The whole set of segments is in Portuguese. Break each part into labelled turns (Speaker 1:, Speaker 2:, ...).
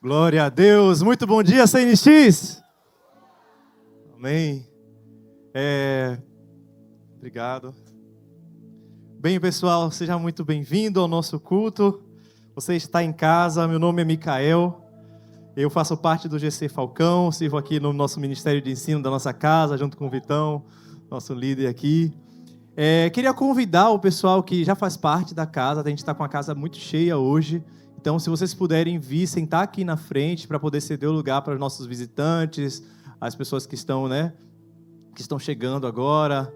Speaker 1: Glória a Deus. Muito bom dia, CNX. Amém. Obrigado. Bem, pessoal, seja muito bem-vindo ao nosso culto. Você está em casa, meu nome é Micael. Eu faço parte do GC Falcão, sirvo aqui no nosso Ministério de Ensino da nossa casa, junto com o Vitão, nosso líder aqui. Queria convidar o pessoal que já faz parte da casa, a gente está com a casa muito cheia hoje. Então, se vocês puderem vir, sentar aqui na frente para poder ceder o lugar para os nossos visitantes, as pessoas que estão, que estão chegando agora.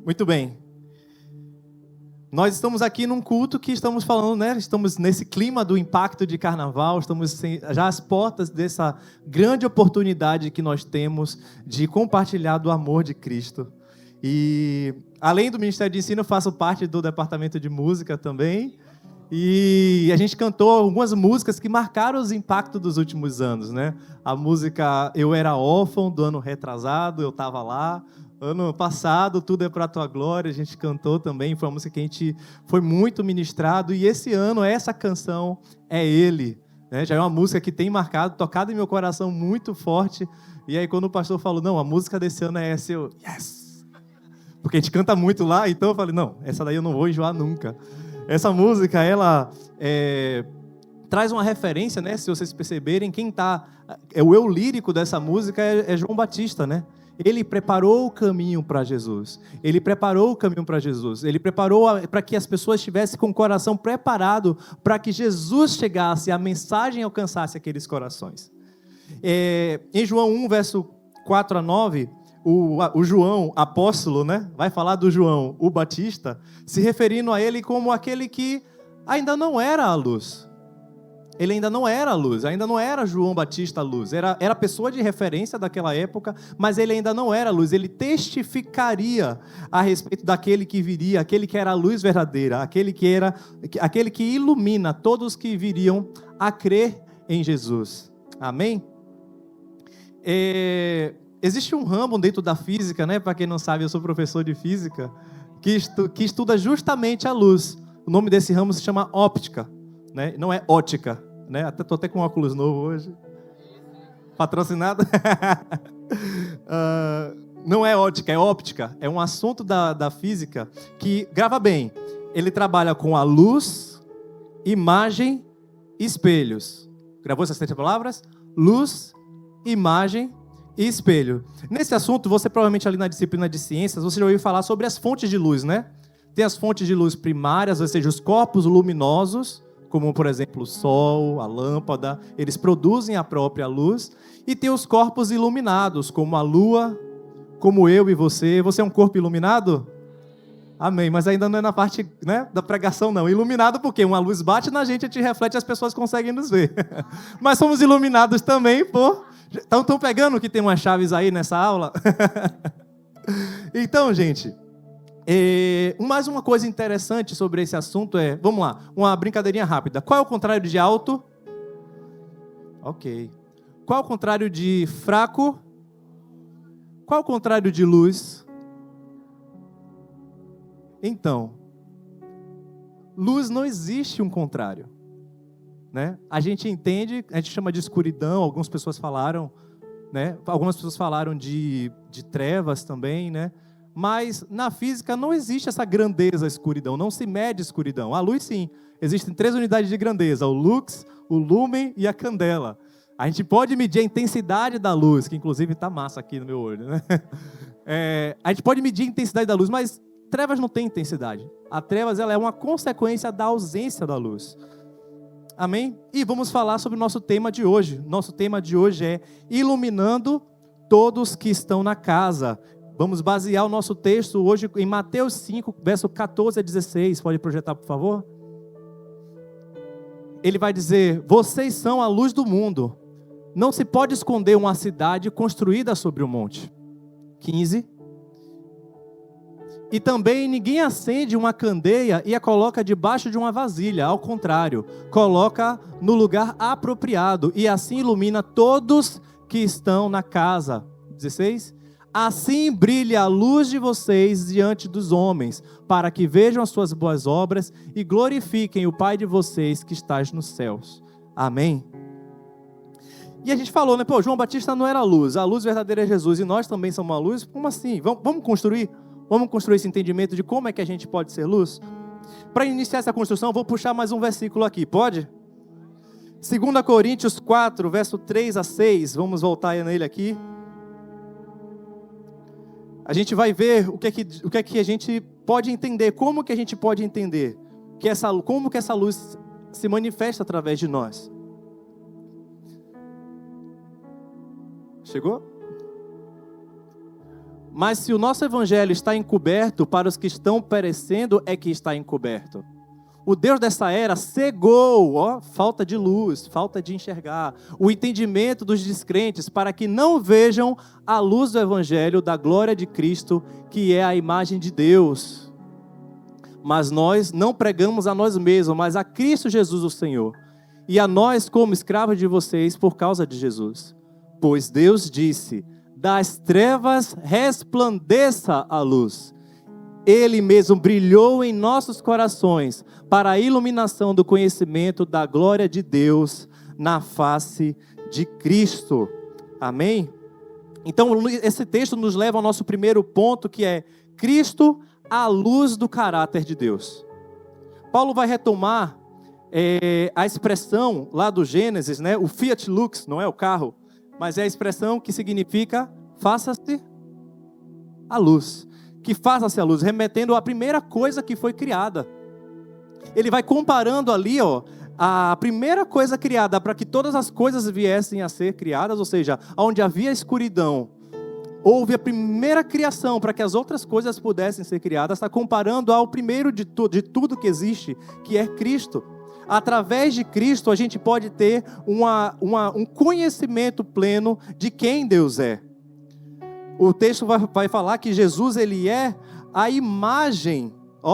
Speaker 1: Muito bem. Nós estamos aqui num culto que estamos falando, estamos nesse clima do impacto de carnaval, estamos já às portas dessa grande oportunidade que nós temos de compartilhar do amor de Cristo. E, além do Ministério de Ensino, eu faço parte do departamento de música também. E a gente cantou algumas músicas que marcaram os impactos dos últimos anos, A música Eu Era Órfão, do ano retrasado, eu estava lá. Ano passado, Tudo é pra Tua Glória, a gente cantou também, foi uma música que a gente foi muito ministrado. E esse ano, essa canção é Ele. Já é uma música que tem marcado, tocado em meu coração muito forte. E aí, quando o pastor falou, não, a música desse ano é essa, eu, yes! Porque a gente canta muito lá, então eu falei, não, essa daí eu não vou enjoar nunca. Essa música, ela traz uma referência, se vocês perceberem, o eu lírico dessa música é João Batista, Ele preparou o caminho para Jesus. Ele preparou o caminho para Jesus. Ele preparou para que as pessoas estivessem com o coração preparado para que Jesus chegasse, a mensagem alcançasse aqueles corações. Em João 1, verso 4 a 9, o João, apóstolo, vai falar do João, o Batista, se referindo a ele como aquele que ainda não era a luz. Ele ainda não era a luz, ainda não era João Batista a luz. Era pessoa de referência daquela época, mas ele ainda não era a luz. Ele testificaria a respeito daquele que viria, aquele que era a luz verdadeira, aquele que ilumina todos que viriam a crer em Jesus. Amém? Existe um ramo dentro da física, Para quem não sabe, eu sou professor de física, que estuda justamente a luz. O nome desse ramo se chama óptica, Não é ótica, Estou até com óculos novo hoje. Patrocinado? Não é ótica, é óptica. É um assunto da física que, grava bem, ele trabalha com a luz, imagem e espelhos. Gravou essas 3 palavras? Luz, imagem e espelho. Nesse assunto, você provavelmente ali na disciplina de ciências, você já ouviu falar sobre as fontes de luz, Tem as fontes de luz primárias, ou seja, os corpos luminosos, como, por exemplo, o sol, a lâmpada, eles produzem a própria luz. E tem os corpos iluminados, como a lua, como eu e você. Você é um corpo iluminado? Amém, mas ainda não é na parte da pregação, não. Iluminado porque uma luz bate na gente, a gente reflete e as pessoas conseguem nos ver. Mas somos iluminados também por... Estão pegando que tem umas chaves aí nessa aula? Então, gente... mais uma coisa interessante sobre esse assunto vamos lá, uma brincadeirinha rápida. Qual é o contrário de alto? Ok. Qual é o contrário de fraco? Qual é o contrário de luz? Então, luz não existe um contrário, A gente entende, a gente chama de escuridão, algumas pessoas falaram, Algumas pessoas falaram de trevas também, Mas na física não existe essa grandeza, a escuridão, não se mede escuridão. A luz sim, existem 3 unidades de grandeza, o lux, o lúmen e a candela. A gente pode medir a intensidade da luz, que inclusive está massa aqui no meu olho, A gente pode medir a intensidade da luz, mas trevas não tem intensidade. A trevas ela é uma consequência da ausência da luz. Amém? E vamos falar sobre o nosso tema de hoje. Nosso tema de hoje é iluminando todos que estão na casa. Vamos basear o nosso texto hoje em Mateus 5, verso 14 a 16. Pode projetar, por favor? Ele vai dizer, vocês são a luz do mundo. Não se pode esconder uma cidade construída sobre um monte. 15. E também ninguém acende uma candeia e a coloca debaixo de uma vasilha. Ao contrário, coloca no lugar apropriado e assim ilumina todos que estão na casa. 16. Assim brilhe a luz de vocês diante dos homens, para que vejam as suas boas obras e glorifiquem o Pai de vocês que está nos céus. Amém? E a gente falou, né? Pô, João Batista não era a luz verdadeira é Jesus, e nós também somos a luz. Como assim? Vamos construir esse entendimento de como é que a gente pode ser luz? Para iniciar essa construção, vou puxar mais um versículo aqui, pode? 2 Coríntios 4, verso 3 a 6, vamos voltar nele aqui. A gente vai ver o que é que a gente pode entender, como que a gente pode entender, como que essa luz se manifesta através de nós. Chegou? Mas se o nosso evangelho está encoberto, para os que estão perecendo é que está encoberto. O Deus dessa era cegou, falta de luz, falta de enxergar, o entendimento dos descrentes, para que não vejam a luz do evangelho da glória de Cristo, que é a imagem de Deus. Mas nós não pregamos a nós mesmos, mas a Cristo Jesus o Senhor, e a nós como escravos de vocês por causa de Jesus. Pois Deus disse: das trevas resplandeça a luz. Ele mesmo brilhou em nossos corações para a iluminação do conhecimento da glória de Deus na face de Cristo. Amém? Então, esse texto nos leva ao nosso primeiro ponto, que é Cristo, a luz do caráter de Deus. Paulo vai retomar a expressão lá do Gênesis, né? O Fiat Lux, não é o carro, mas é a expressão que significa faça-se a luz. Que faça-se a luz, remetendo à primeira coisa que foi criada. Ele vai comparando ali, a primeira coisa criada para que todas as coisas viessem a ser criadas, ou seja, onde havia escuridão, houve a primeira criação para que as outras coisas pudessem ser criadas. Está comparando ao primeiro de tudo que existe, que é Cristo. Através de Cristo a gente pode ter um conhecimento pleno de quem Deus é. O texto vai falar que Jesus, ele é a imagem.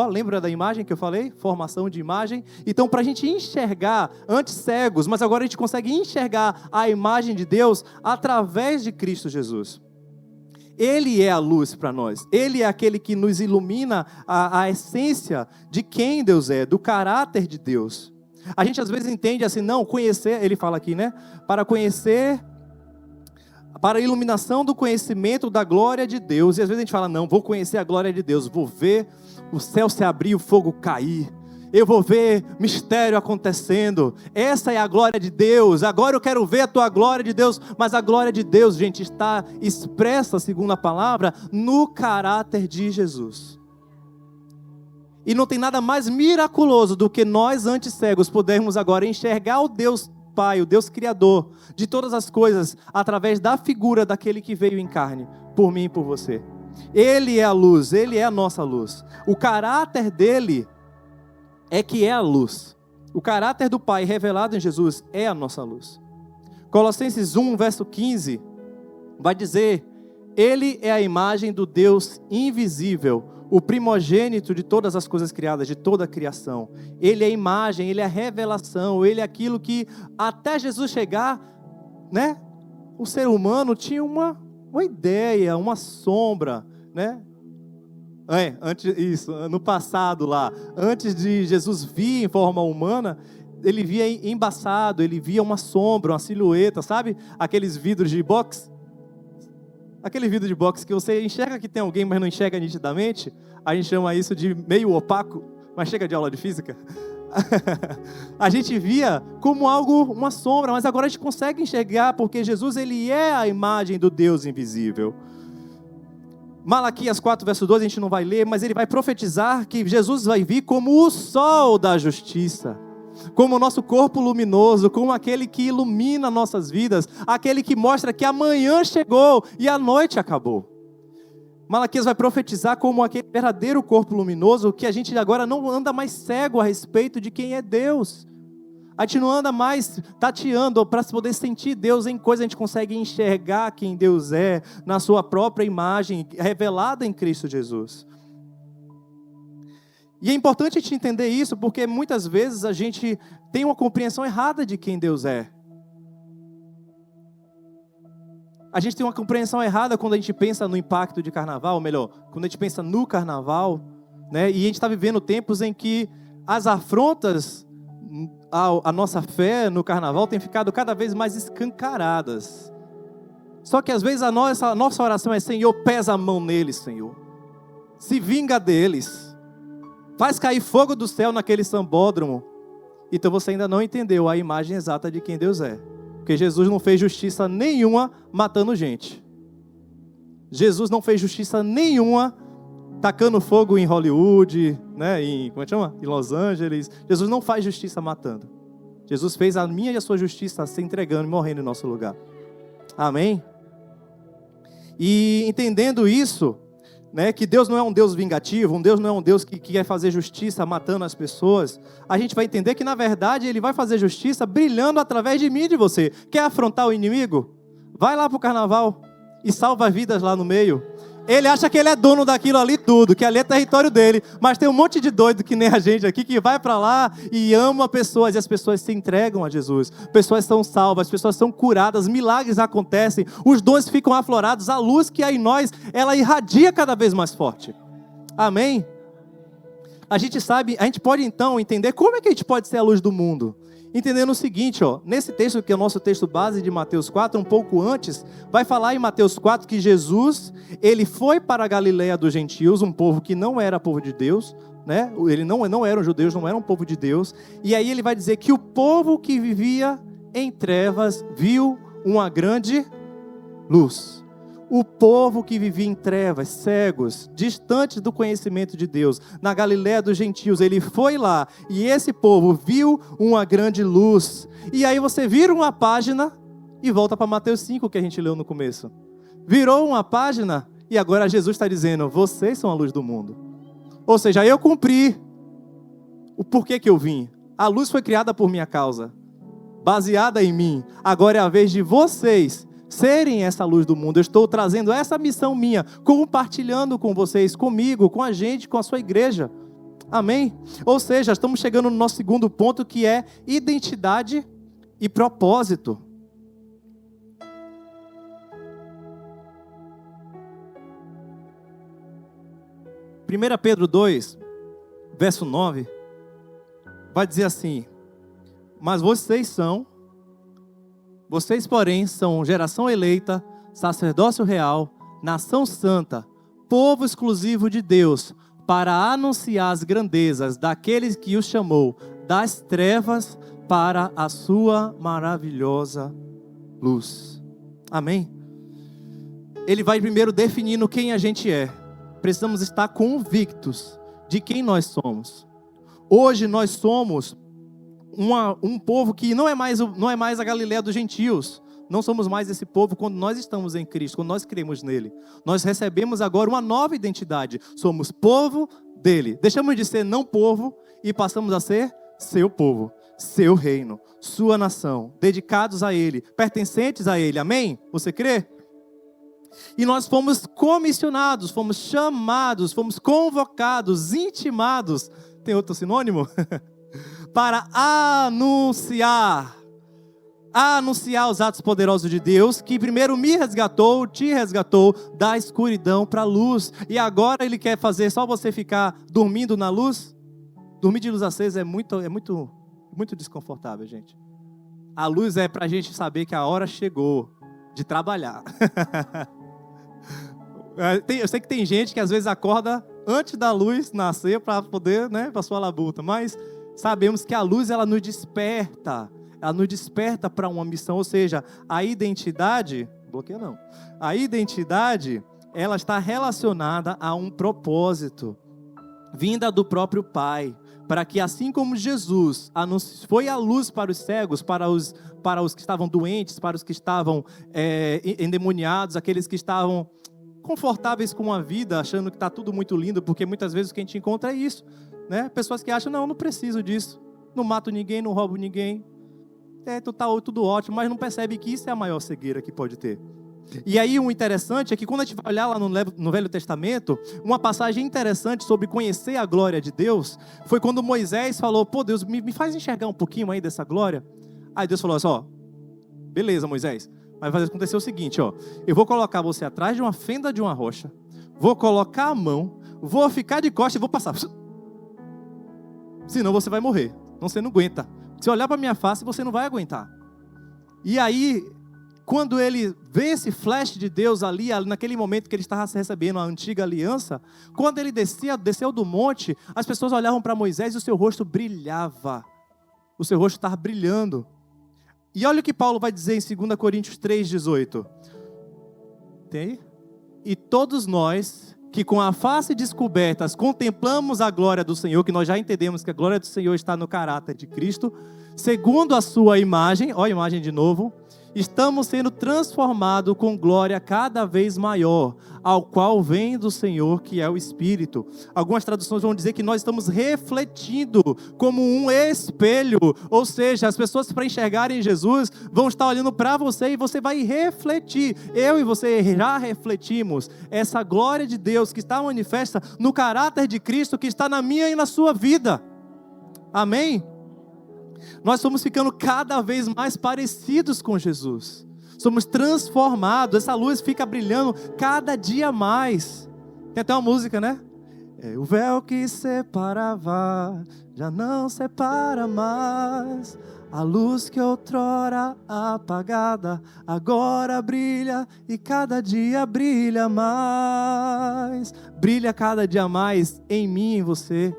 Speaker 1: Lembra da imagem que eu falei? Formação de imagem. Então, para a gente enxergar, antes cegos, mas agora a gente consegue enxergar a imagem de Deus através de Cristo Jesus. Ele é a luz para nós. Ele é aquele que nos ilumina a essência de quem Deus é, do caráter de Deus. A gente às vezes entende assim, não, conhecer, ele fala aqui, né? Para a iluminação do conhecimento da glória de Deus. E às vezes a gente fala, não, vou conhecer a glória de Deus, vou ver o céu se abrir, o fogo cair, eu vou ver mistério acontecendo, essa é a glória de Deus, agora eu quero ver a tua glória de Deus. Mas a glória de Deus, gente, está expressa, segundo a palavra, no caráter de Jesus. E não tem nada mais miraculoso do que nós, antes cegos, podermos agora enxergar o Deus Pai, o Deus Criador de todas as coisas, através da figura daquele que veio em carne, por mim e por você. Ele é a luz, ele é a nossa luz. O caráter dele é que é a luz. O caráter do Pai revelado em Jesus é a nossa luz. Colossenses 1, verso 15, vai dizer: ele é a imagem do Deus invisível, o primogênito de todas as coisas criadas, de toda a criação. Ele é a imagem, ele é a revelação, ele é aquilo que até Jesus chegar, né? O ser humano tinha uma ideia, uma sombra, né? No passado lá, antes de Jesus vir em forma humana, ele via embaçado, ele via uma sombra, uma silhueta, sabe? Aqueles vidros de boxe. Aquele vidro de boxe que você enxerga que tem alguém, mas não enxerga nitidamente, a gente chama isso de meio opaco, mas chega de aula de física. A gente via como algo, uma sombra, mas agora a gente consegue enxergar, porque Jesus, ele é a imagem do Deus invisível. Malaquias 4, verso 12, a gente não vai ler, mas ele vai profetizar que Jesus vai vir como o sol da justiça, como o nosso corpo luminoso, como aquele que ilumina nossas vidas, aquele que mostra que amanhã chegou e a noite acabou. Malaquias vai profetizar como aquele verdadeiro corpo luminoso, que a gente agora não anda mais cego a respeito de quem é Deus. A gente não anda mais tateando para poder sentir Deus em coisa, a gente consegue enxergar quem Deus é na sua própria imagem, revelada em Cristo Jesus. E é importante a gente entender isso, porque muitas vezes a gente tem uma compreensão errada de quem Deus é. A gente tem uma compreensão errada quando a gente pensa no impacto de carnaval, ou melhor, quando a gente pensa no carnaval, né? E a gente está vivendo tempos em que as afrontas a nossa fé no carnaval tem ficado cada vez mais escancaradas. Só que às vezes a nossa oração é: Senhor, pesa a mão neles, Senhor. Se vinga deles. Faz cair fogo do céu naquele sambódromo. Então você ainda não entendeu a imagem exata de quem Deus é. Porque Jesus não fez justiça nenhuma matando gente. Jesus não fez justiça nenhuma tacando fogo em Hollywood, né, como é que chama? Em Los Angeles. Jesus não faz justiça matando. Jesus fez a minha e a sua justiça se entregando e morrendo em nosso lugar. Amém? E entendendo isso, né, que Deus não é um Deus vingativo, Deus não é um Deus que quer fazer justiça matando as pessoas, a gente vai entender que na verdade Ele vai fazer justiça brilhando através de mim e de você. Quer afrontar o inimigo? Vai lá para o carnaval e salva vidas lá no meio. Ele acha que ele é dono daquilo ali tudo, que ali é território dele, mas tem um monte de doido que nem a gente aqui, que vai para lá e ama pessoas, e as pessoas se entregam a Jesus, pessoas são salvas, pessoas são curadas, milagres acontecem, os dons ficam aflorados, a luz que há em nós, ela irradia cada vez mais forte. Amém? A gente pode então entender como é que a gente pode ser a luz do mundo. Entendendo o seguinte, nesse texto que é o nosso texto base de Mateus 4, um pouco antes, vai falar em Mateus 4 que Jesus, ele foi para a Galileia dos gentios, um povo que não era povo de Deus, né? Ele não eram judeus, não eram um povo de Deus, e aí ele vai dizer que o povo que vivia em trevas viu uma grande luz. O povo que vivia em trevas, cegos, distantes do conhecimento de Deus, na Galileia dos gentios, ele foi lá e esse povo viu uma grande luz. E aí você vira uma página e volta para Mateus 5, que a gente leu no começo. Virou uma página e agora Jesus está dizendo: vocês são a luz do mundo. Ou seja, eu cumpri o porquê que eu vim. A luz foi criada por minha causa, baseada em mim. Agora é a vez de vocês serem essa luz do mundo. Eu estou trazendo essa missão minha, compartilhando com vocês, comigo, com a gente, com a sua igreja. Amém? Ou seja, estamos chegando no nosso segundo ponto, que é identidade e propósito. Primeira Pedro 2, verso 9, vai dizer assim: mas vocês, porém, são geração eleita, sacerdócio real, nação santa, povo exclusivo de Deus, para anunciar as grandezas daqueles que os chamou das trevas para a sua maravilhosa luz. Amém? Ele vai primeiro definindo quem a gente é. Precisamos estar convictos de quem nós somos. Hoje nós somos um povo que não é mais a Galileia dos gentios. Não somos mais esse povo quando nós estamos em Cristo, quando nós cremos nele. Nós recebemos agora uma nova identidade. Somos povo dele. Deixamos de ser não povo e passamos a ser seu povo, seu reino, sua nação, dedicados a ele, pertencentes a ele. Amém? Você crê? E nós fomos comissionados, fomos chamados, fomos convocados, intimados. Tem outro sinônimo? Para anunciar os atos poderosos de Deus, que primeiro te resgatou da escuridão para a luz. E agora Ele quer fazer só você ficar dormindo na luz? Dormir de luz acesa é muito desconfortável, gente. A luz é para a gente saber que a hora chegou de trabalhar. Eu sei que tem gente que às vezes acorda antes da luz nascer para poder, para sua labuta, mas sabemos que a luz, ela nos desperta para uma missão, ou seja, a identidade, ela está relacionada a um propósito, vinda do próprio Pai, para que assim como Jesus foi a luz para os cegos, para os que estavam doentes, para os que estavam endemoniados, aqueles que estavam confortáveis com a vida, achando que está tudo muito lindo, porque muitas vezes o que a gente encontra é isso, né? Pessoas que acham: não preciso disso, não mato ninguém, não roubo ninguém, tá tudo ótimo, mas não percebe que isso é a maior cegueira que pode ter. E aí o interessante é que quando a gente vai olhar lá no Velho Testamento, uma passagem interessante sobre conhecer a glória de Deus, foi quando Moisés falou: pô Deus, me faz enxergar um pouquinho aí dessa glória. Aí Deus falou assim: beleza Moisés, mas vai acontecer o seguinte, eu vou colocar você atrás de uma fenda de uma rocha, vou colocar a mão, vou ficar de costas e vou passar. Senão você vai morrer. Você não aguenta. Se olhar para minha face, você não vai aguentar. E aí, quando ele vê esse flash de Deus ali, naquele momento que ele estava recebendo a antiga aliança, quando ele desceu do monte, as pessoas olhavam para Moisés e o seu rosto brilhava. O seu rosto estava brilhando. E olha o que Paulo vai dizer em 2 Coríntios 3,18. Tem aí? E todos nós, que com a face descobertas contemplamos a glória do Senhor, que nós já entendemos que a glória do Senhor está no caráter de Cristo, segundo a sua imagem, olha a imagem de novo, estamos sendo transformados com glória cada vez maior, ao qual vem do Senhor, que é o Espírito. Algumas traduções vão dizer que nós estamos refletindo como um espelho, ou seja, as pessoas para enxergarem Jesus vão estar olhando para você e você vai refletir. Eu e você já refletimos essa glória de Deus que está manifesta no caráter de Cristo que está na minha e na sua vida. Amém? Nós estamos ficando cada vez mais parecidos com Jesus. Somos transformados. Essa luz fica brilhando cada dia mais. Tem até uma música, né? É o véu que separava, já não separa mais. A luz que outrora apagada, agora brilha e cada dia brilha mais. Brilha cada dia mais em mim e em você.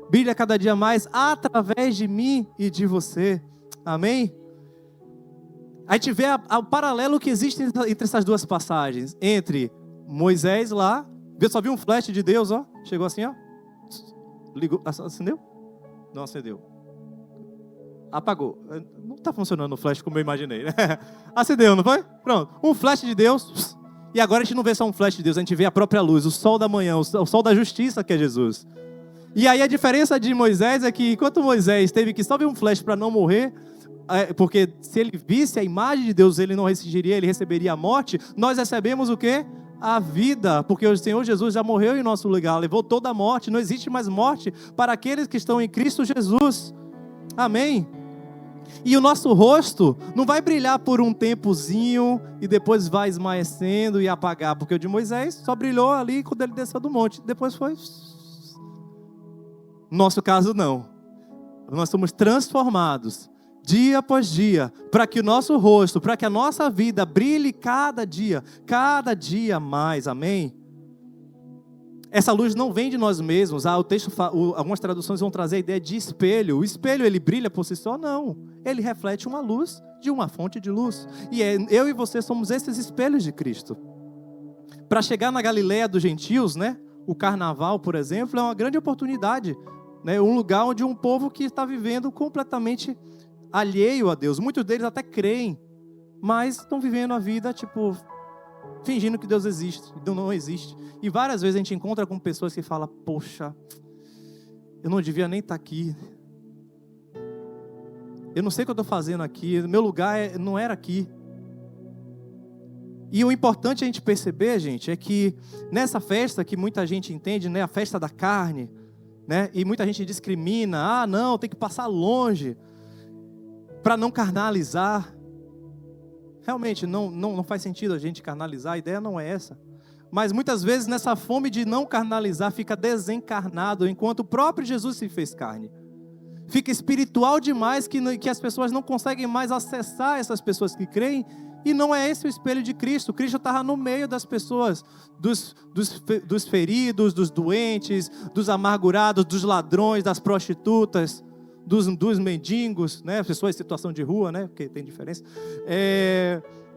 Speaker 1: Brilha cada dia mais através de mim e de você. Amém? A gente vê o paralelo que existe entre essas duas passagens. Entre Moisés lá, só viu um flash de Deus, ó. Chegou assim, ó. Ligou, acendeu? Não acendeu. Apagou. Não está funcionando o flash como eu imaginei, né? Acendeu, não foi? Pronto. Um flash de Deus. E agora a gente não vê só um flash de Deus, a gente vê a própria luz, o sol da manhã, o sol da justiça que é Jesus. E aí a diferença de Moisés é que enquanto Moisés teve que só ver um flash para não morrer, porque se ele visse a imagem de Deus, ele não resistiria, ele receberia a morte, nós recebemos o quê? A vida, porque o Senhor Jesus já morreu em nosso lugar, levou toda a morte, não existe mais morte para aqueles que estão em Cristo Jesus. Amém? E o nosso rosto não vai brilhar por um tempozinho e depois vai esmaecendo e apagar, porque o de Moisés só brilhou ali quando ele desceu do monte, depois foi... No nosso caso, não. Nós somos transformados, dia após dia, para que o nosso rosto, para que a nossa vida brilhe cada dia mais. Amém? Essa luz não vem de nós mesmos. Algumas traduções vão trazer a ideia de espelho. O espelho, ele brilha por si só? Não. Ele reflete uma luz de uma fonte de luz. E eu e você somos esses espelhos de Cristo. Para chegar na Galileia dos gentios, né? O carnaval, por exemplo, é uma grande oportunidade. Né, um lugar onde um povo que está vivendo completamente alheio a Deus. Muitos deles até creem, mas estão vivendo a vida, tipo, fingindo que Deus existe. Deus não existe. E várias vezes a gente encontra com pessoas que falam, poxa, eu não devia nem estar aqui. Eu não sei o que eu estou fazendo aqui. Meu lugar não era aqui. E o importante a gente perceber, gente, é que nessa festa que muita gente entende, né, a festa da carne, né? E muita gente discrimina, não, tem que passar longe para não carnalizar. Realmente não faz sentido a gente carnalizar, a ideia não é essa. Mas muitas vezes nessa fome de não carnalizar fica desencarnado, enquanto o próprio Jesus se fez carne. Fica espiritual demais que as pessoas não conseguem mais acessar essas pessoas que creem. E não é esse o espelho de Cristo. Cristo estava no meio das pessoas, dos feridos, dos doentes, dos amargurados, dos ladrões, das prostitutas, dos mendigos, né? Pessoas em situação de rua, né? Porque tem diferença.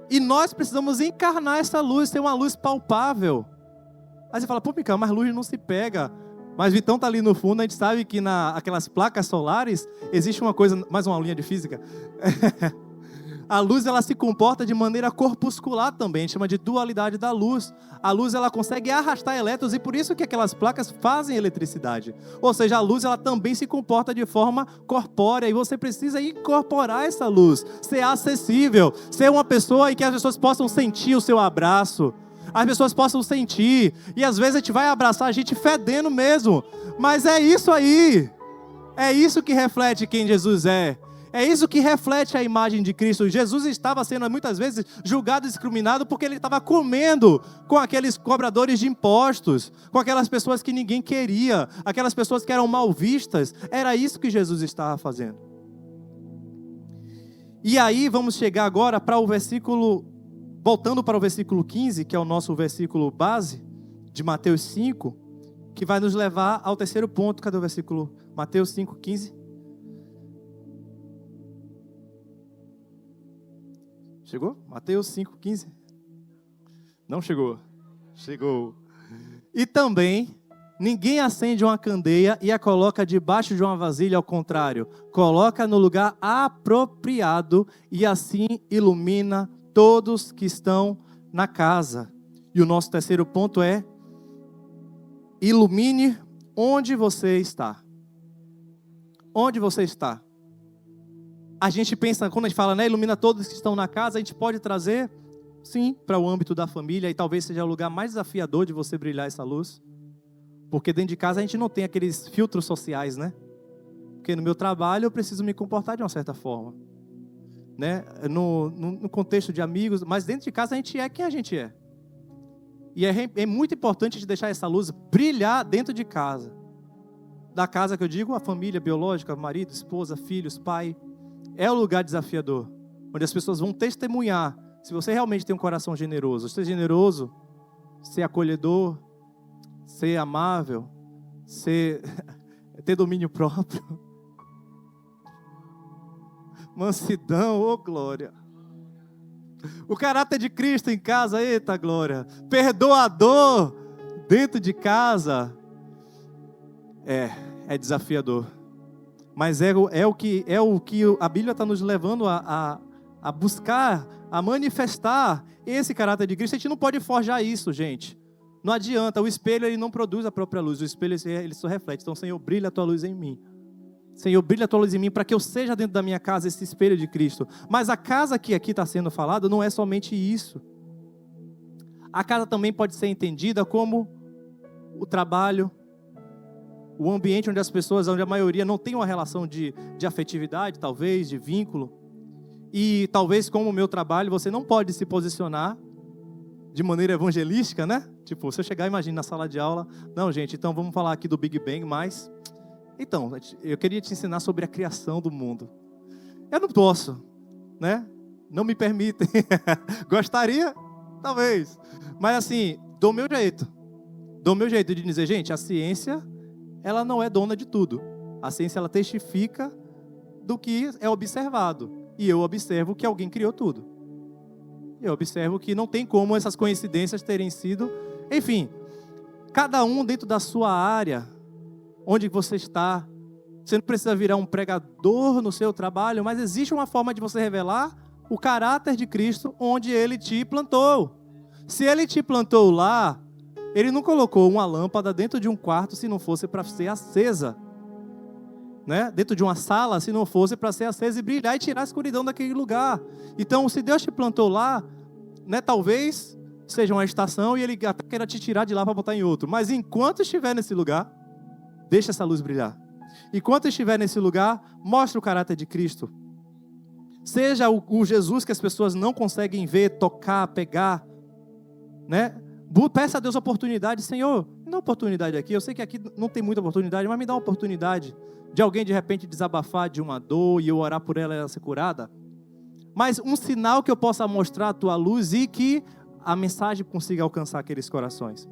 Speaker 1: E nós precisamos encarnar essa luz, ter uma luz palpável. Aí você fala, pô, Micael, mas luz não se pega. Mas Vitão está ali no fundo, a gente sabe que naquelas placas solares existe uma coisa, mais uma aulinha de física. A luz, ela se comporta de maneira corpuscular também, a gente chama de dualidade da luz. A luz, ela consegue arrastar elétrons e por isso que aquelas placas fazem eletricidade. Ou seja, a luz, ela também se comporta de forma corpórea e você precisa incorporar essa luz, ser acessível, ser uma pessoa em que as pessoas possam sentir o seu abraço, as pessoas possam sentir, e às vezes a gente vai abraçar a gente fedendo mesmo, mas é isso aí, é isso que reflete quem Jesus é. É isso que reflete a imagem de Cristo. Jesus estava sendo muitas vezes julgado e discriminado porque ele estava comendo com aqueles cobradores de impostos, com aquelas pessoas que ninguém queria, aquelas pessoas que eram mal vistas. Era isso que Jesus estava fazendo. E aí vamos chegar agora para o versículo, voltando para o versículo 15, que é o nosso versículo base de Mateus 5, que vai nos levar ao terceiro ponto. Cadê o versículo? Mateus 5, 15. Chegou? Mateus 5, 15. Não chegou? Chegou. E também, ninguém acende uma candeia e a coloca debaixo de uma vasilha, ao contrário. Coloca no lugar apropriado e assim ilumina todos que estão na casa. E o nosso terceiro ponto é: ilumine onde você está. Onde você está. A gente pensa, quando a gente fala, né, ilumina todos que estão na casa, a gente pode trazer, sim, para o âmbito da família, e talvez seja o lugar mais desafiador de você brilhar essa luz. Porque dentro de casa a gente não tem aqueles filtros sociais, né? Porque no meu trabalho eu preciso me comportar de uma certa forma. Né? No contexto de amigos, mas dentro de casa a gente é quem a gente é. E é muito importante a gente deixar essa luz brilhar dentro de casa. Da casa que eu digo, a família biológica, marido, esposa, filhos, pai. É o lugar desafiador, onde as pessoas vão testemunhar se você realmente tem um coração generoso. Ser generoso, ser acolhedor, ser amável, ter domínio próprio. Mansidão, ô glória. O caráter de Cristo em casa, eita glória. Perdoador dentro de casa. É desafiador. Mas é o que a Bíblia está nos levando a buscar, a manifestar esse caráter de Cristo. A gente não pode forjar isso, gente. Não adianta, o espelho ele não produz a própria luz, o espelho ele só reflete. Então, Senhor, brilha a tua luz em mim. Senhor, brilha a tua luz em mim para que eu seja dentro da minha casa esse espelho de Cristo. Mas a casa que aqui está sendo falada não é somente isso. A casa também pode ser entendida como o trabalho, o ambiente onde as pessoas, onde a maioria não tem uma relação de afetividade, talvez, de vínculo. E talvez como o meu trabalho, você não pode se posicionar de maneira evangelística, né? Tipo, se eu chegar, imagina, na sala de aula, não, gente, então vamos falar aqui do Big Bang, mas... Então, eu queria te ensinar sobre a criação do mundo. Eu não posso, né? Não me permitem. Gostaria? Talvez. Mas assim, dou meu jeito de dizer, gente, a ciência, ela não é dona de tudo. A ciência, ela testifica do que é observado. E eu observo que alguém criou tudo. Eu observo que não tem como essas coincidências terem sido... Enfim, cada um dentro da sua área, onde você está. Você não precisa virar um pregador no seu trabalho, mas existe uma forma de você revelar o caráter de Cristo onde Ele te plantou. Se Ele te plantou lá, Ele não colocou uma lâmpada dentro de um quarto se não fosse para ser acesa. Né? Dentro de uma sala, se não fosse para ser acesa e brilhar e tirar a escuridão daquele lugar. Então, se Deus te plantou lá, né, talvez seja uma estação e Ele até queira te tirar de lá para botar em outro. Mas enquanto estiver nesse lugar, deixa essa luz brilhar. Enquanto estiver nesse lugar, mostre o caráter de Cristo. Seja o Jesus que as pessoas não conseguem ver, tocar, pegar. Né? Peça a Deus a oportunidade. Senhor, me dá uma oportunidade aqui. Eu sei que aqui não tem muita oportunidade, mas me dá uma oportunidade de alguém de repente desabafar de uma dor e eu orar por ela ser curada. Mas um sinal que eu possa mostrar a tua luz e que a mensagem consiga alcançar aqueles corações.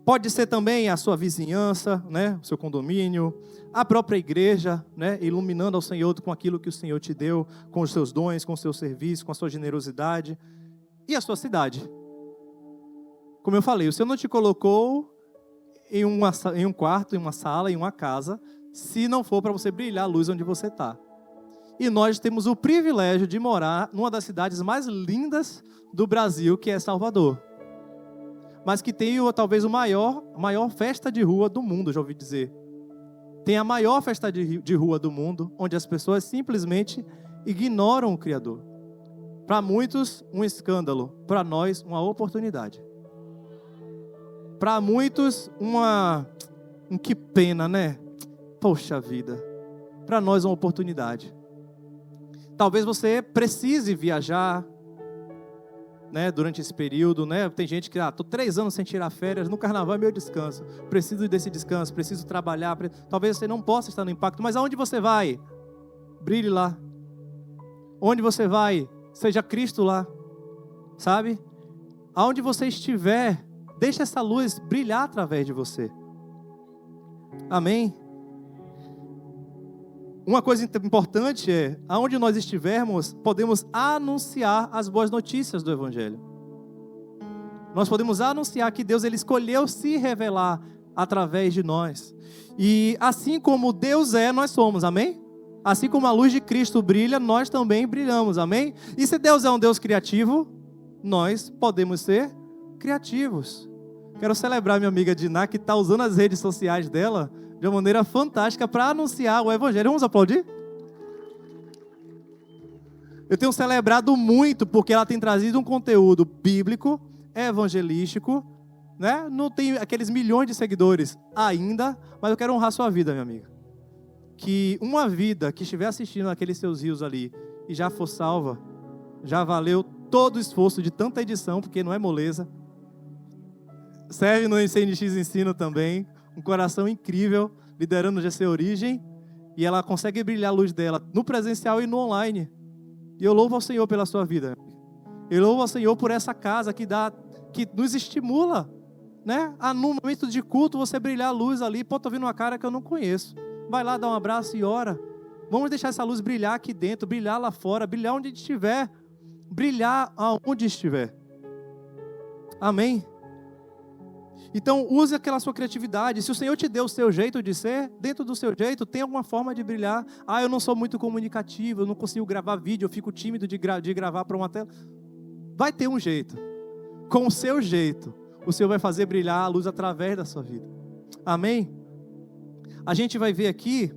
Speaker 1: Pode ser também a sua vizinhança, né, o seu condomínio, a própria igreja, né, iluminando ao Senhor com aquilo que o Senhor te deu, com os seus dons, com o seu serviço, com a sua generosidade. E a sua cidade. Como eu falei, o Senhor não te colocou em um quarto, em uma sala, em uma casa, se não for para você brilhar a luz onde você está. E nós temos o privilégio de morar numa das cidades mais lindas do Brasil, que é Salvador. Mas que tem talvez a maior festa de rua do mundo, já ouvi dizer. Tem a maior festa de rua do mundo, onde as pessoas simplesmente ignoram o Criador. Para muitos, um escândalo. Para nós, uma oportunidade. Para muitos, que pena, né? Poxa vida. para nós uma oportunidade. Talvez você precise viajar, né, durante esse período, né? Tem gente que, estou 3 anos sem tirar férias, no carnaval é meu descanso, preciso desse descanso, preciso trabalhar, talvez você não possa estar no impacto, mas aonde você vai? Brilhe lá. Onde você vai? Seja Cristo lá, sabe? Aonde você estiver, deixe essa luz brilhar através de você. Amém? Uma coisa importante é, aonde nós estivermos, podemos anunciar as boas notícias do Evangelho. Nós podemos anunciar que Deus ele escolheu se revelar através de nós. E assim como Deus é, nós somos, amém? Assim como a luz de Cristo brilha, nós também brilhamos, amém? E se Deus é um Deus criativo, nós podemos ser criativos. Quero celebrar minha amiga Diná, que está usando as redes sociais dela de uma maneira fantástica para anunciar o Evangelho. Vamos aplaudir? Eu tenho celebrado muito porque ela tem trazido um conteúdo bíblico, evangelístico, né? Não tem aqueles milhões de seguidores ainda, mas eu quero honrar sua vida, minha amiga. Que uma vida que estiver assistindo aqueles seus rios ali e já for salva, já valeu todo o esforço de tanta edição, porque não é moleza. Serve no CNX Ensino também, um coração incrível, liderando o GC Origem, e ela consegue brilhar a luz dela no presencial e no online. E eu louvo ao Senhor pela sua vida. Eu louvo ao Senhor por essa casa que nos estimula, né? No momento de culto, você brilhar a luz ali. Pô, tô vendo uma cara que eu não conheço. Vai lá, dá um abraço e ora. Vamos deixar essa luz brilhar aqui dentro, brilhar lá fora, brilhar onde estiver. Brilhar aonde estiver. Amém? Então, use aquela sua criatividade. Se o Senhor te deu o seu jeito de ser, dentro do seu jeito, tem alguma forma de brilhar. Eu não sou muito comunicativo, eu não consigo gravar vídeo, eu fico tímido de gravar para uma tela. Vai ter um jeito. Com o seu jeito, o Senhor vai fazer brilhar a luz através da sua vida. Amém? A gente vai ver aqui,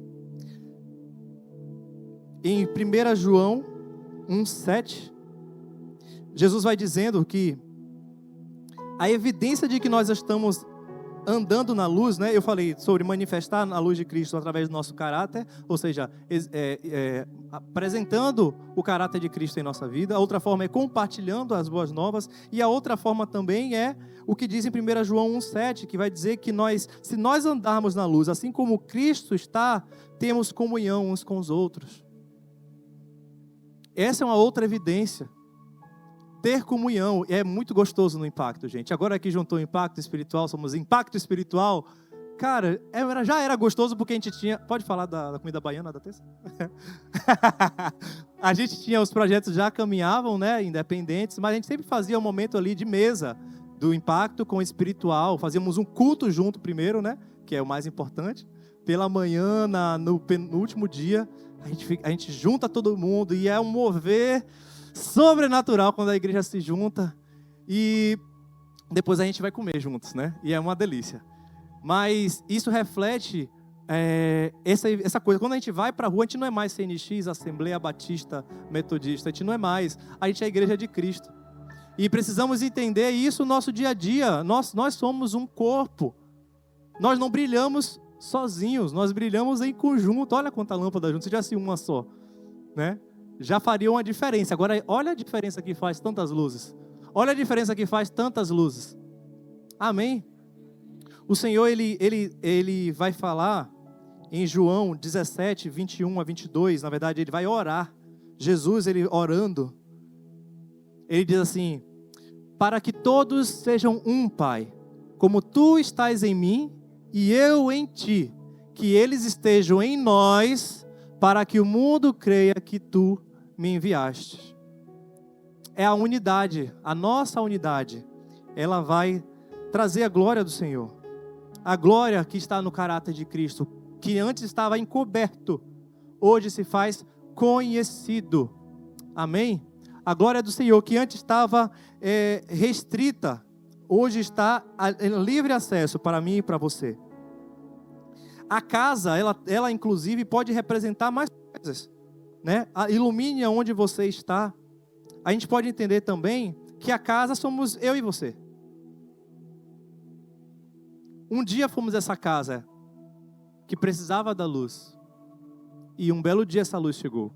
Speaker 1: em 1 João 1,7, Jesus vai dizendo que a evidência de que nós estamos andando na luz, né? Eu falei sobre manifestar a luz de Cristo através do nosso caráter, ou seja, apresentando o caráter de Cristo em nossa vida. A outra forma é compartilhando as boas novas. E a outra forma também é o que diz em 1 João 1,7, que vai dizer que se nós andarmos na luz, assim como Cristo está, temos comunhão uns com os outros. Essa é uma outra evidência. Ter comunhão é muito gostoso no impacto, gente. Agora que juntou o impacto espiritual, somos impacto espiritual. Cara, já era gostoso porque a gente tinha... Pode falar da comida baiana da terça? A gente tinha, os projetos já caminhavam, né, independentes, mas a gente sempre fazia um momento ali de mesa do impacto com o espiritual. Fazíamos um culto junto primeiro, né, que é o mais importante. Pela manhã, no penúltimo dia, a gente junta todo mundo e é um mover sobrenatural quando a igreja se junta e depois a gente vai comer juntos, né? E é uma delícia. Mas isso reflete essa coisa. Quando a gente vai para a rua, a gente não é mais CNX, Assembleia Batista Metodista. A gente não é mais. A gente é a igreja de Cristo. E precisamos entender isso no nosso dia a dia. Nós somos um corpo. Nós não brilhamos sozinhos. Nós brilhamos em conjunto. Olha quanta lâmpada junto. Se tivesse uma só, né? Já faria uma diferença. Agora, olha a diferença que faz tantas luzes. Olha a diferença que faz tantas luzes. Amém? O Senhor, ele vai falar em João 17, 21 a 22. Na verdade, ele vai orar. Jesus, ele orando. Ele diz assim: para que todos sejam um, Pai, como tu estás em mim e eu em ti, que eles estejam em nós, para que o mundo creia que tu me enviaste. É a unidade, a nossa unidade, ela vai trazer a glória do Senhor. A glória que está no caráter de Cristo, que antes estava encoberto, hoje se faz conhecido. Amém? A glória do Senhor, que antes estava restrita, hoje está em livre acesso para mim e para você. A casa, ela inclusive pode representar mais coisas, né? Ilumine onde você está. A gente pode entender também que a casa somos eu e você. Um dia fomos essa casa que precisava da luz. E um belo dia essa luz chegou.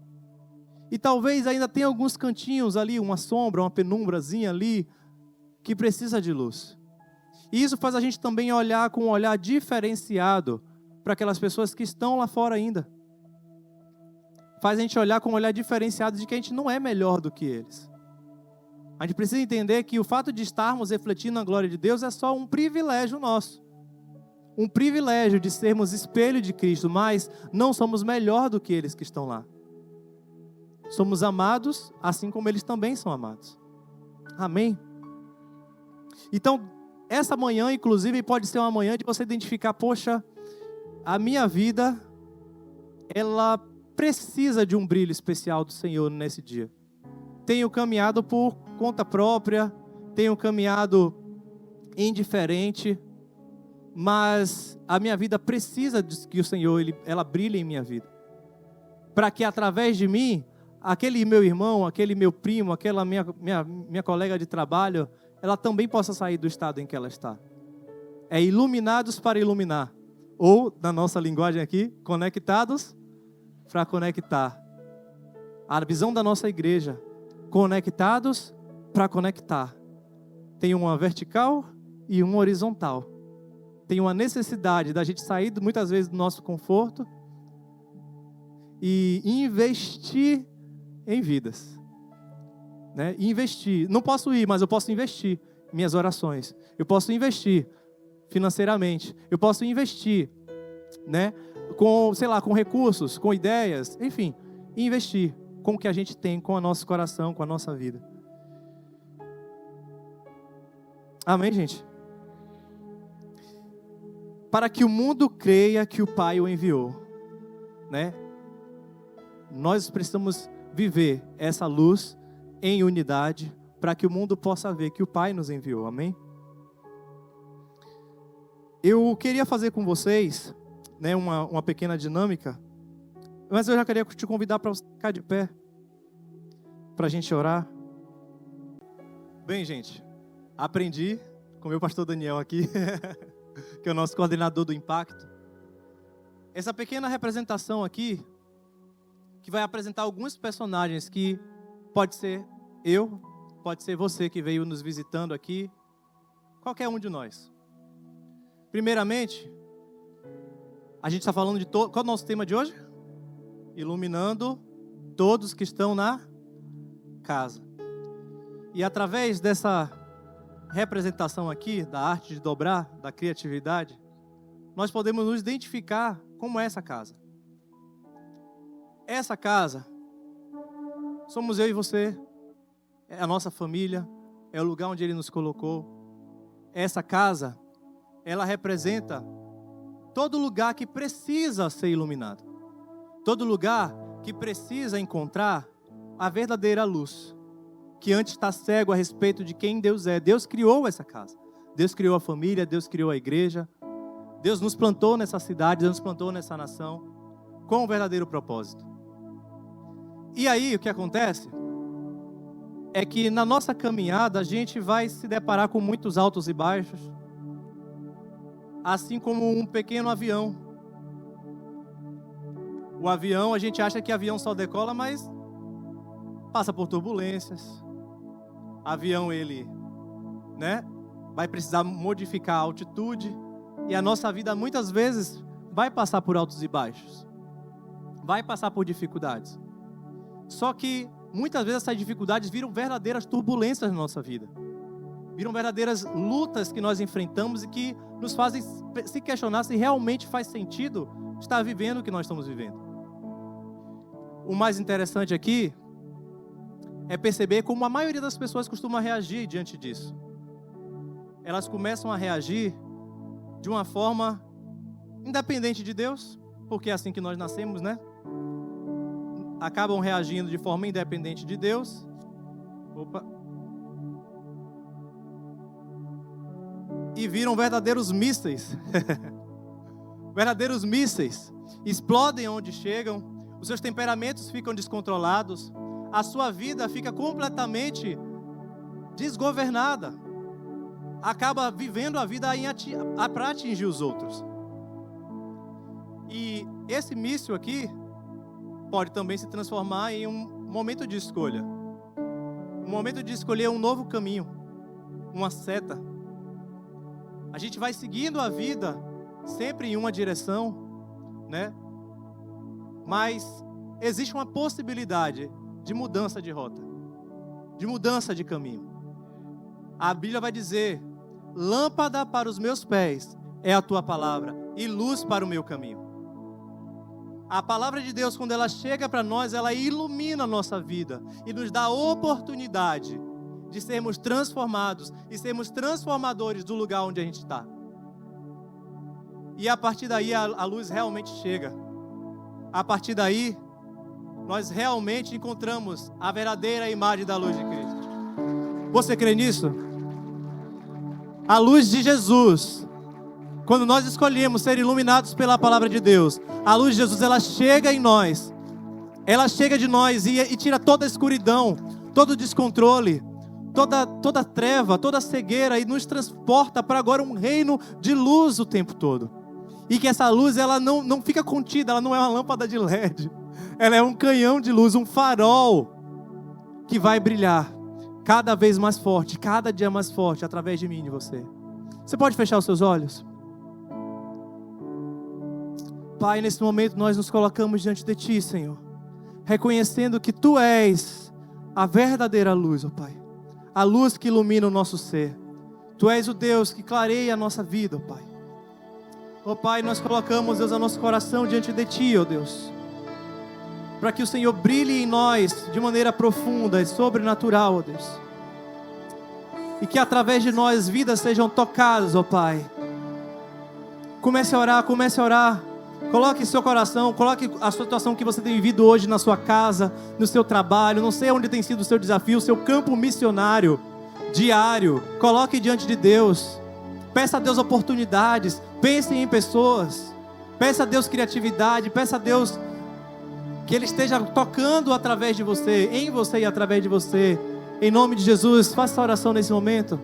Speaker 1: E talvez ainda tenha alguns cantinhos ali, uma sombra, uma penumbrazinha ali, que precisa de luz. E isso faz a gente também olhar com um olhar diferenciado para aquelas pessoas que estão lá fora ainda. Faz a gente olhar com um olhar diferenciado de que a gente não é melhor do que eles. A gente precisa entender que o fato de estarmos refletindo a glória de Deus é só um privilégio nosso. Um privilégio de sermos espelho de Cristo, mas não somos melhor do que eles que estão lá. Somos amados, assim como eles também são amados. Amém? Então, essa manhã, inclusive, pode ser uma manhã de você identificar, poxa, a minha vida, ela precisa de um brilho especial do Senhor nesse dia. Tenho caminhado por conta própria, tenho caminhado indiferente, mas a minha vida precisa de que o Senhor, ela brilhe em minha vida. Para que através de mim, aquele meu irmão, aquele meu primo, aquela minha colega de trabalho, ela também possa sair do estado em que ela está. É iluminados para iluminar. Ou, na nossa linguagem aqui, conectados para conectar. A visão da nossa igreja, conectados para conectar. Tem uma vertical e uma horizontal. Tem uma necessidade da gente sair muitas vezes do nosso conforto e investir em vidas. Né? Investir. Não posso ir, mas eu posso investir minhas orações. Eu posso investir financeiramente. Eu posso investir, né? Com recursos, com ideias, enfim, investir com o que a gente tem, com o nosso coração, com a nossa vida. Amém, gente? Para que o mundo creia que o Pai o enviou, né? Nós precisamos viver essa luz em unidade para que o mundo possa ver que o Pai nos enviou, amém? Eu queria fazer com vocês, né, uma pequena dinâmica, mas eu já queria te convidar para você ficar de pé, para a gente orar. Bem, gente, aprendi com o meu pastor Daniel aqui, que é o nosso coordenador do Impacto, essa pequena representação aqui, que vai apresentar alguns personagens que pode ser eu, pode ser você que veio nos visitando aqui, qualquer um de nós. Primeiramente, a gente está falando de qual é o nosso tema de hoje? Iluminando todos que estão na casa. E através dessa representação aqui, da arte de dobrar, da criatividade, nós podemos nos identificar como essa casa. Essa casa, somos eu e você, é a nossa família, é o lugar onde Ele nos colocou. Essa casa, ela representa todo lugar que precisa ser iluminado. Todo lugar que precisa encontrar a verdadeira luz. Que antes está cego a respeito de quem Deus é. Deus criou essa casa. Deus criou a família, Deus criou a igreja. Deus nos plantou nessa cidade, Deus nos plantou nessa nação com um verdadeiro propósito. E aí, o que acontece é que na nossa caminhada a gente vai se deparar com muitos altos e baixos, assim como um pequeno avião. O avião, a gente acha que avião só decola, mas passa por turbulências. Avião, ele, né, vai precisar modificar a altitude, e a nossa vida muitas vezes vai passar por altos e baixos, vai passar por dificuldades. Só que muitas vezes essas dificuldades viram verdadeiras turbulências na nossa vida, viram verdadeiras lutas que nós enfrentamos e que nos fazem se questionar se realmente faz sentido estar vivendo o que nós estamos vivendo. O mais interessante aqui é perceber como a maioria das pessoas costuma reagir diante disso. Elas começam a reagir de uma forma independente de Deus, porque é assim que nós nascemos, né? Acabam reagindo de forma independente de Deus. E viram verdadeiros mísseis. Verdadeiros mísseis. Explodem onde chegam. Os seus temperamentos ficam descontrolados. A sua vida fica completamente desgovernada. Acaba vivendo a vida para atingir os outros. E esse míssil aqui, pode também se transformar em um momento de escolha. Um momento de escolher um novo caminho, uma seta. A gente vai seguindo a vida sempre em uma direção, né? Mas existe uma possibilidade de mudança de rota, de mudança de caminho. A Bíblia vai dizer: lâmpada para os meus pés é a tua palavra e luz para o meu caminho. A palavra de Deus, quando ela chega para nós, ela ilumina a nossa vida e nos dá a oportunidade de sermos transformados e sermos transformadores do lugar onde a gente está. E a partir daí a luz realmente chega. A partir daí, nós realmente encontramos a verdadeira imagem da luz de Cristo. Você crê nisso? A luz de Jesus, quando nós escolhemos ser iluminados pela palavra de Deus, a luz de Jesus, ela chega em nós. Ela chega de nós e tira toda a escuridão, todo o descontrole, toda treva, toda cegueira, e nos transporta para agora um reino de luz o tempo todo. E que essa luz, ela não fica contida, ela não é uma lâmpada de LED. Ela é um canhão de luz, um farol que vai brilhar cada vez mais forte, cada dia mais forte, através de mim e de você. Você pode fechar os seus olhos? Pai, nesse momento nós nos colocamos diante de Ti, Senhor, reconhecendo que Tu és a verdadeira luz, ó Pai. A luz que ilumina o nosso ser. Tu és o Deus que clareia a nossa vida, ó Pai. Ó Pai, nós colocamos, Deus, o nosso coração diante de Ti, ó Deus, para que o Senhor brilhe em nós de maneira profunda e sobrenatural, ó Deus. E que através de nós vidas sejam tocadas, ó Pai. Comece a orar, comece a orar. Coloque seu coração, coloque a situação que você tem vivido hoje na sua casa, no seu trabalho, não sei onde tem sido o seu desafio, o seu campo missionário, diário. Coloque diante de Deus. Peça a Deus oportunidades, pense em pessoas. Peça a Deus criatividade, peça a Deus que Ele esteja tocando através de você, em você e através de você. Em nome de Jesus, faça a oração nesse momento.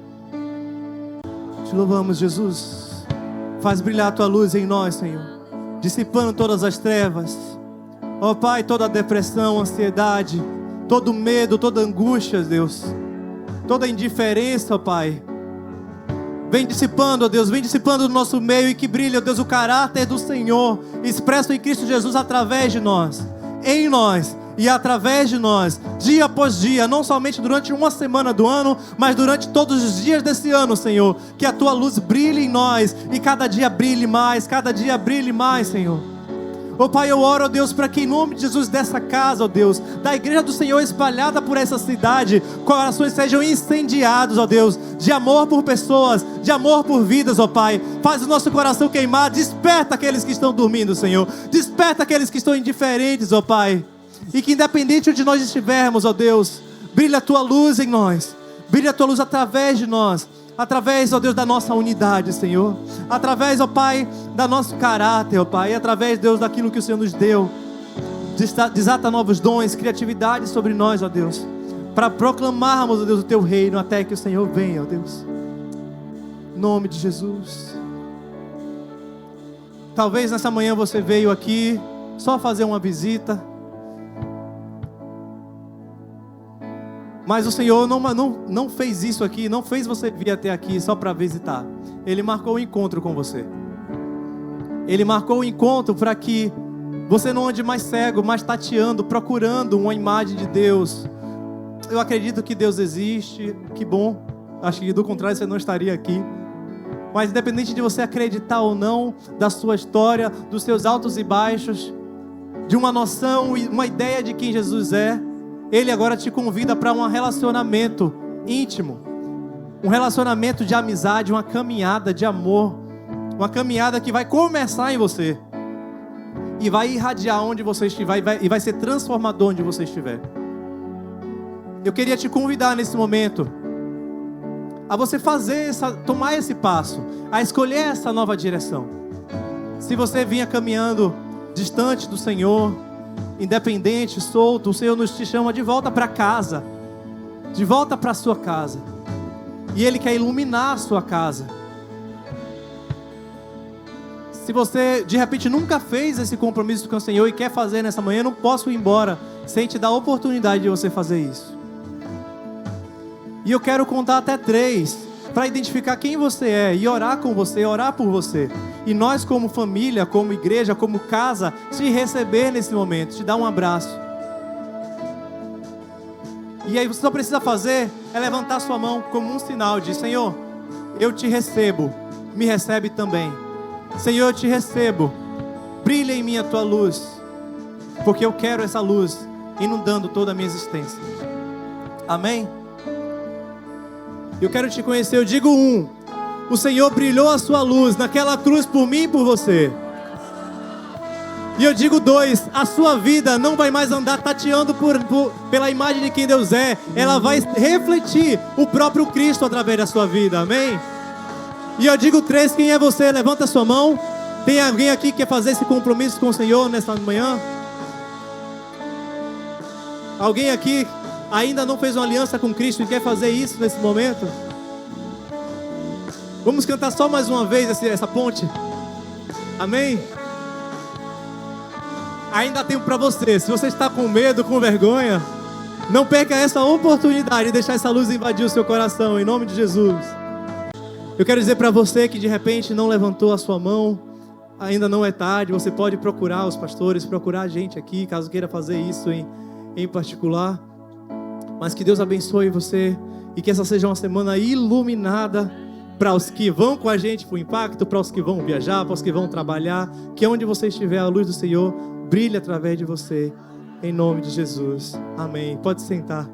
Speaker 1: Te louvamos, Jesus. Faz brilhar a Tua luz em nós, Senhor, dissipando todas as trevas. Ó Pai, toda a depressão, ansiedade, todo medo, toda angústia, Deus, toda indiferença, ó Pai, vem dissipando, ó Deus, vem dissipando do nosso meio, e que brilhe, ó Deus, o caráter do Senhor, expresso em Cristo Jesus através de nós, em nós e através de nós, dia após dia, não somente durante uma semana do ano, mas durante todos os dias desse ano, Senhor. Que a Tua luz brilhe em nós e cada dia brilhe mais, cada dia brilhe mais, Senhor. Ó Pai, eu oro, ó Deus, para que em nome de Jesus dessa casa, ó Deus, da igreja do Senhor espalhada por essa cidade, corações sejam incendiados, ó Deus, de amor por pessoas, de amor por vidas, ó Pai. Faz o nosso coração queimar, desperta aqueles que estão dormindo, Senhor, desperta aqueles que estão indiferentes, ó Pai. E que independente onde nós estivermos, ó Deus, brilha a Tua luz em nós, brilha a Tua luz através de nós, através, ó Deus, da nossa unidade, Senhor, através, ó Pai, do nosso caráter, ó Pai, e através, Deus, daquilo que o Senhor nos deu. Desata novos dons, criatividade sobre nós, ó Deus, para proclamarmos, ó Deus, o Teu reino até que o Senhor venha, ó Deus, em nome de Jesus. Talvez nessa manhã você veio aqui só fazer uma visita, mas o Senhor não fez isso aqui, não fez você vir até aqui só para visitar. Ele marcou um encontro com você. Ele marcou um encontro para que você não ande mais cego, mas tateando, procurando uma imagem de Deus. Eu acredito que Deus existe, que bom. Acho que do contrário você não estaria aqui. Mas independente de você acreditar ou não da sua história, dos seus altos e baixos, de uma noção e uma ideia de quem Jesus é, Ele agora te convida para um relacionamento íntimo, um relacionamento de amizade, uma caminhada de amor, uma caminhada que vai começar em você e vai irradiar onde você estiver e vai ser transformador onde você estiver. Eu queria te convidar nesse momento a você tomar esse passo, a escolher essa nova direção. Se você vinha caminhando distante do Senhor, independente, solto, o Senhor nos te chama de volta para casa, de volta para a sua casa, e Ele quer iluminar a sua casa. Se você, de repente, nunca fez esse compromisso com o Senhor e quer fazer nessa manhã, eu não posso ir embora sem te dar a oportunidade de você fazer isso. E eu quero contar até 3, para identificar quem você é e orar com você, orar por você. E nós, como família, como igreja, como casa, te receber nesse momento, te dar um abraço. E aí você só precisa fazer é levantar sua mão como um sinal de: Senhor, eu te recebo, me recebe também. Senhor, eu te recebo, brilha em mim a tua luz, porque eu quero essa luz inundando toda a minha existência. Amém? Eu quero te conhecer. Eu digo 1, o Senhor brilhou a sua luz naquela cruz por mim e por você. E eu digo 2, a sua vida não vai mais andar tateando pela imagem de quem Deus é. Ela vai refletir o próprio Cristo através da sua vida, amém? E eu digo 3, quem é você? Levanta a sua mão. Tem alguém aqui que quer fazer esse compromisso com o Senhor nesta manhã? Alguém aqui ainda não fez uma aliança com Cristo e quer fazer isso nesse momento? Vamos cantar só mais uma vez essa ponte. Amém? Ainda tem para você. Se você está com medo, com vergonha, não perca essa oportunidade de deixar essa luz invadir o seu coração, em nome de Jesus. Eu quero dizer para você que de repente não levantou a sua mão, ainda não é tarde, você pode procurar os pastores, procurar a gente aqui, caso queira fazer isso em particular. Mas que Deus abençoe você e que essa seja uma semana iluminada para os que vão com a gente para o impacto, para os que vão viajar, para os que vão trabalhar. Que onde você estiver, a luz do Senhor brilhe através de você, em nome de Jesus. Amém. Pode sentar.